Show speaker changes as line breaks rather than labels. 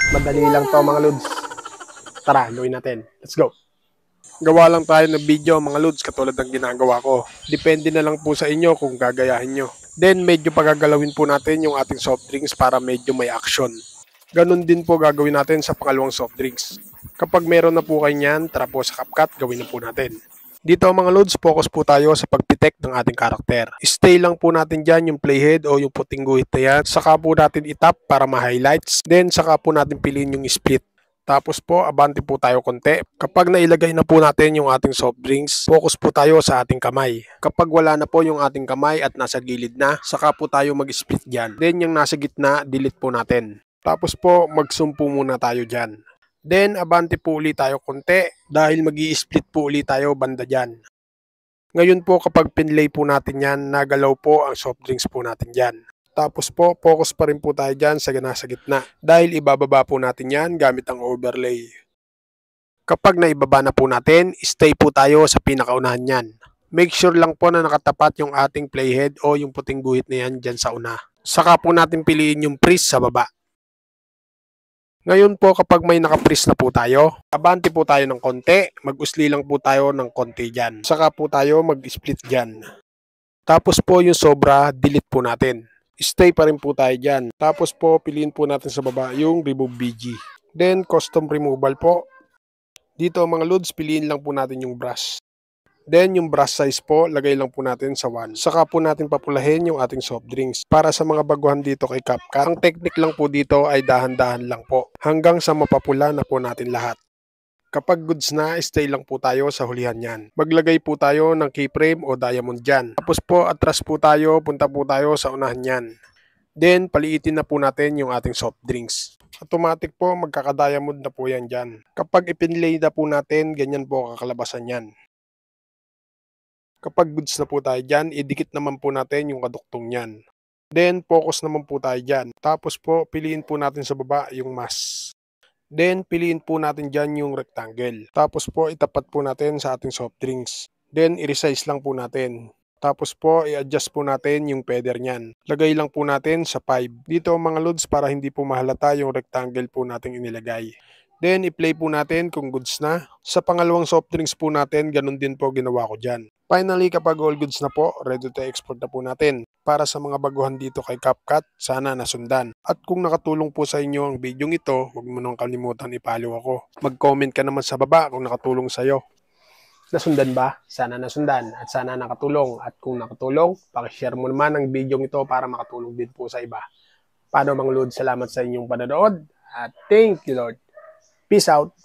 Madali lang to mga lods. Tara, gawin natin. Let's go. Gawa lang tayo ng video mga lods katulad ng ginagawa ko. Depende na lang po sa inyo kung gagayahin nyo. Then medyo pagagalawin po natin yung ating soft drinks para medyo may action. Ganon din po gagawin natin sa pangalawang soft drinks. Kapag meron na po kayo niyan, tara po sa CapCut, gawin na po natin. Dito mga lods, focus po tayo sa pagpitek ng ating karakter. Stay lang po natin dyan yung playhead o yung puting guhit na yan. Saka po natin itap para ma-highlights. Then saka po natin piliin yung split. Tapos po, abante po tayo konti. Kapag nailagay na po natin yung ating soft drinks, focus po tayo sa ating kamay. Kapag wala na po yung ating kamay at nasa gilid na, saka po tayo mag-split dyan. Then yung nasa gitna, delete po natin. Tapos po, magsumpo muna tayo dyan. Then, abante po ulit tayo konti dahil mag-i-split po ulit tayo banda dyan. Ngayon po, kapag pinlay po natin yan, nagalaw po ang soft drinks po natin dyan. Tapos po, focus pa rin po tayo dyan sa nasa gitna dahil ibababa po natin yan gamit ang overlay. Kapag naibaba na po natin, stay po tayo sa pinakaunahan yan. Make sure lang po na nakatapat yung ating playhead o yung puting guhit na yan dyan sa una. Saka po natin piliin yung freeze sa baba. Ngayon po kapag may naka-freeze na po tayo, abante po tayo ng konti, mag-usli lang po tayo ng konti dyan. Saka po tayo mag-split dyan. Tapos po yung sobra, delete po natin. Stay pa rin po tayo dyan. Tapos po, piliin po natin sa baba yung remove BG. Then, custom removal po. Dito mga loads, piliin lang po natin yung brush. Then, yung brush size po, lagay lang po natin sa 1. Saka po natin papulahin yung ating soft drinks. Para sa mga baguhan dito kay CapCut, ang technique lang po dito ay dahan-dahan lang po. Hanggang sa mapapula na po natin lahat. Kapag goods na, stay lang po tayo sa hulihan yan. Maglagay po tayo ng keyframe o diamond dyan. Tapos po, atras po tayo, punta po tayo sa unahan yan. Then, paliitin na po natin yung ating soft drinks. Automatic po, magkaka-diamond na po yan dyan. Kapag ipinlay na po natin, ganyan po kakalabasan yan. Kapag goods na po tayo dyan, idikit naman po natin yung kaduktong yan. Then, focus naman po tayo dyan. Tapos po, piliin po natin sa baba yung mask. Then, piliin po natin dyan yung rectangle. Tapos po, itapat po natin sa ating soft drinks. Then, i-resize lang po natin. Tapos po, i-adjust po natin yung feather niyan. Lagay lang po natin sa 5. Dito mga loads para hindi po mahalata yung rectangle po natin inilagay. Then, i-play po natin kung goods na. Sa pangalawang soft drinks po natin, ganun din po ginawa ko dyan. Finally, kapag all goods na po, ready to export na po natin. Para sa mga baguhan dito kay CapCut, sana nasundan. At kung nakatulong po sa inyo ang video ito, huwag mo nang kalimutan i-follow ako. Mag-comment ka naman sa baba kung nakatulong sa'yo. Nasundan ba? Sana nasundan at sana nakatulong. At kung nakatulong, pakishare mo naman ang video ito para makatulong din po sa iba. Paano mga Lord, salamat sa inyong panonood at thank you Lord. Peace out.